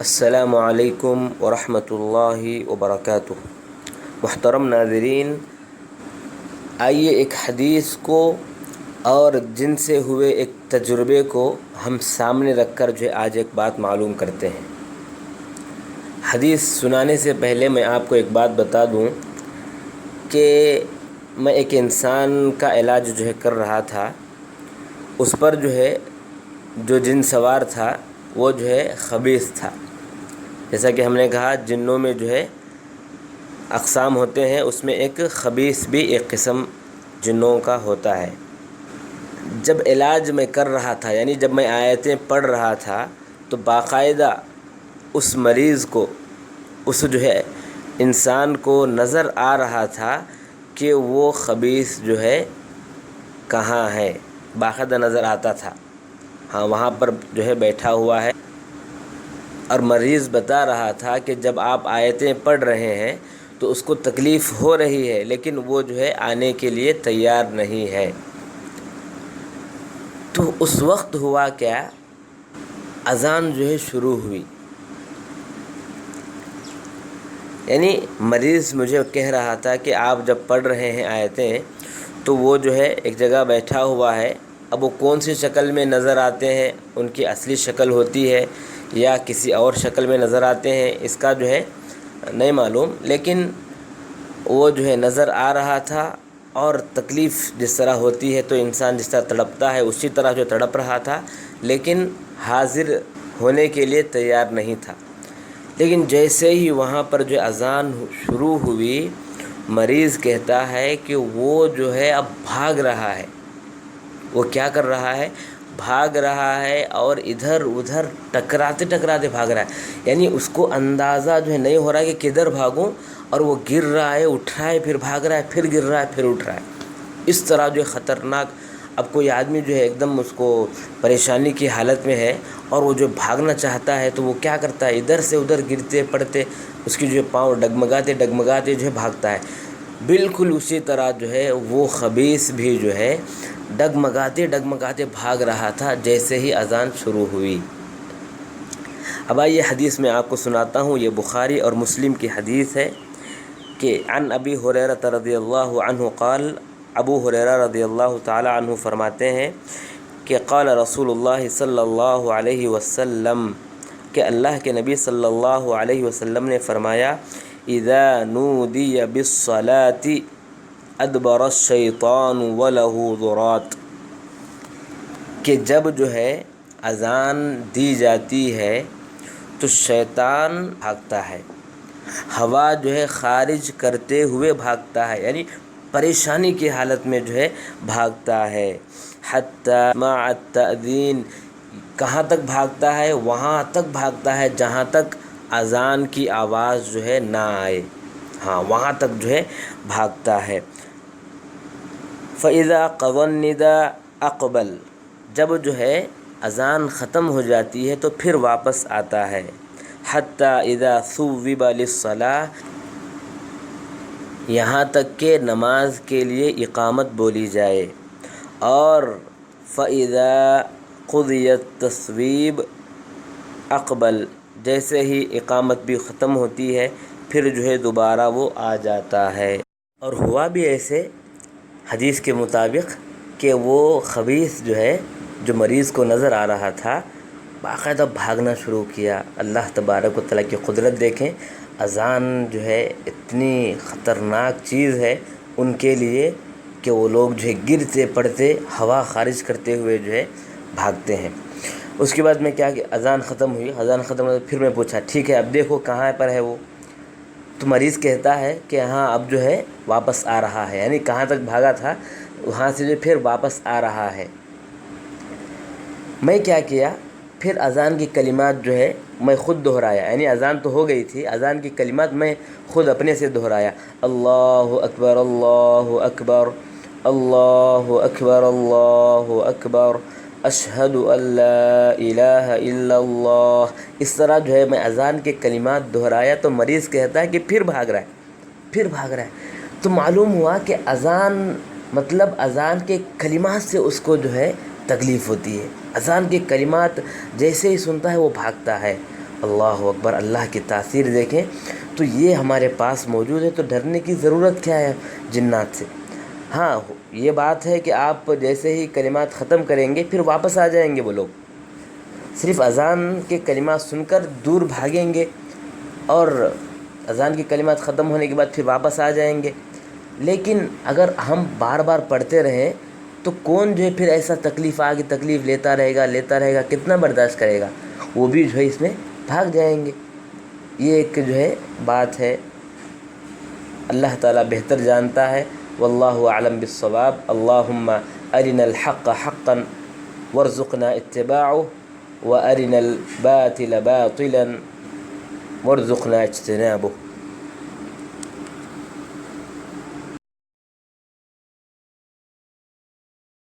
السلام علیکم ورحمۃ اللہ وبرکاتہ۔ محترم ناظرین، آئیے ایک حدیث کو اور جن سے ہوئے ایک تجربے کو ہم سامنے رکھ کر آج ایک بات معلوم کرتے ہیں۔ حدیث سنانے سے پہلے میں آپ کو ایک بات بتا دوں کہ میں ایک انسان کا علاج کر رہا تھا۔ اس پر جو جن سوار تھا وہ خبیث تھا۔ جیسا کہ ہم نے کہا جنوں میں اقسام ہوتے ہیں، اس میں ایک خبیث بھی ایک قسم جنوں کا ہوتا ہے۔ جب علاج میں کر رہا تھا، یعنی جب میں آیتیں پڑھ رہا تھا، تو باقاعدہ اس مریض کو، اس انسان کو نظر آ رہا تھا کہ وہ خبیث کہاں ہے، باقاعدہ نظر آتا تھا۔ ہاں، وہاں پر بیٹھا ہوا ہے، اور مریض بتا رہا تھا کہ جب آپ آیتیں پڑھ رہے ہیں تو اس کو تکلیف ہو رہی ہے، لیکن وہ آنے کے لیے تیار نہیں ہے۔ تو اس وقت ہوا کیا، اذان شروع ہوئی۔ یعنی مریض مجھے کہہ رہا تھا کہ آپ جب پڑھ رہے ہیں آیتیں تو وہ ایک جگہ بیٹھا ہوا ہے۔ اب وہ کون سی شکل میں نظر آتے ہیں، ان کی اصلی شکل ہوتی ہے یا کسی اور شکل میں نظر آتے ہیں، اس کا نہیں معلوم، لیکن وہ نظر آ رہا تھا، اور تکلیف جس طرح ہوتی ہے تو انسان جس طرح تڑپتا ہے اسی طرح تڑپ رہا تھا، لیکن حاضر ہونے کے لیے تیار نہیں تھا۔ لیکن جیسے ہی وہاں پر اذان شروع ہوئی، مریض کہتا ہے کہ وہ اب بھاگ رہا ہے۔ وہ کیا کر رہا ہے؟ بھاگ رہا ہے، اور ادھر ادھر ٹکراتے بھاگ رہا ہے۔ یعنی اس کو اندازہ نہیں ہو رہا ہے کہ کدھر بھاگوں، اور وہ گر رہا ہے، اٹھ رہا ہے، پھر بھاگ رہا ہے، پھر گر رہا ہے، پھر اٹھ رہا ہے۔ اس طرح خطرناک۔ اب کوئی آدمی ایک دم اس کو پریشانی کی حالت میں ہے، اور وہ بھاگنا چاہتا ہے تو وہ کیا کرتا ہے؟ ادھر سے ادھر گرتے پڑتے اس کی پاؤں ڈگمگاتے بھاگتا ہے۔ بالکل اسی طرح وہ خبیث بھی ڈگمگاتے بھاگ رہا تھا جیسے ہی اذان شروع ہوئی۔ اب آئیے حدیث میں آپ کو سناتا ہوں۔ یہ بخاری اور مسلم کی حدیث ہے کہ عن ابی ہریرہ رضی اللہ عنہ قال، ابو ہریرہ رضی اللہ تعالی عنہ فرماتے ہیں کہ قال رسول اللہ صلی اللہ علیہ وسلم، کہ اللہ کے نبی صلی اللہ علیہ وسلم نے فرمایا، اذا نودی بالصلاة ادبر الشیطان وله ذرات، کہ جب اذان دی جاتی ہے تو شیطان بھاگتا ہے، ہوا خارج کرتے ہوئے بھاگتا ہے، یعنی پریشانی کی حالت میں بھاگتا ہے۔ حتی مع التأذین، کہاں تک بھاگتا ہے؟ وہاں تک بھاگتا ہے جہاں تک اذان کی آواز نہ آئے۔ ہاں، وہاں تک بھاگتا ہے۔ فَإِذَا قَضَى النِّدَاءَ أَقْبَلَ، جب اذان ختم ہو جاتی ہے تو پھر واپس آتا ہے۔ حَتَّى إِذَا ثُوِّبَ لِلصَّلَاةِ، یہاں تک کہ نماز کے لیے اقامت بولی جائے۔ اور فَإِذَا قُضِيَ التَّثْوِيبُ أَقْبَلَ، جیسے ہی اقامت بھی ختم ہوتی ہے پھر دوبارہ وہ آ جاتا ہے۔ اور ہوا بھی ایسے حدیث کے مطابق کہ وہ خبیث جو مریض کو نظر آ رہا تھا، باقاعدہ بھاگنا شروع کیا۔ اللہ تبارک و تعالیٰ کی قدرت دیکھیں، اذان اتنی خطرناک چیز ہے ان کے لیے کہ وہ لوگ گرتے پڑتے ہوا خارج کرتے ہوئے بھاگتے ہیں۔ اس کے بعد میں کیا کہ اذان ختم ہوئی، پھر میں پوچھا ٹھیک ہے اب دیکھو کہاں پر ہے وہ؟ تو مریض کہتا ہے کہ ہاں اب واپس آ رہا ہے، یعنی کہاں تک بھاگا تھا وہاں سے پھر واپس آ رہا ہے۔ میں کیا کیا؟ پھر اذان کی کلمات میں خود دہرایا، یعنی اذان تو ہو گئی تھی، اذان کی کلمات میں خود اپنے سے دہرایا۔ اللہ اکبر، اللہ اکبر، اللہ اکبر، اللہ اکبر، اشہد ان لا الہ الا اللہ۔ اس طرح میں اذان کے کلمات دہرایا تو مریض کہتا ہے کہ پھر بھاگ رہا ہے۔ تو معلوم ہوا کہ اذان کے کلمات سے اس کو تکلیف ہوتی ہے۔ اذان کے کلمات جیسے ہی سنتا ہے وہ بھاگتا ہے، اللہ اکبر، اللہ کی تاثیر دیکھیں. تو یہ ہمارے پاس موجود ہے، تو ڈرنے کی ضرورت کیا ہے جنات سے؟ ہاں یہ بات ہے کہ آپ جیسے ہی کلمات ختم کریں گے پھر واپس آ جائیں گے وہ لوگ، صرف اذان کے کلمات سن کر دور بھاگیں گے اور اذان کے کلمات ختم ہونے کے بعد پھر واپس آ جائیں گے. لیکن اگر ہم بار بار پڑھتے رہیں تو کون جو ہے پھر ایسا تکلیف آگے تکلیف لیتا رہے گا، کتنا برداشت کرے گا؟ وہ بھی جو ہے اس میں بھاگ جائیں گے. یہ ایک جو ہے بات ہے، اللہ تعالیٰ بہتر جانتا ہے. واللہ اعلم بالصواب. اللہم ارنا الحق حقا وارزقنا اتباعه وارنا الباطل باطلا وارزقنا اجتنابه.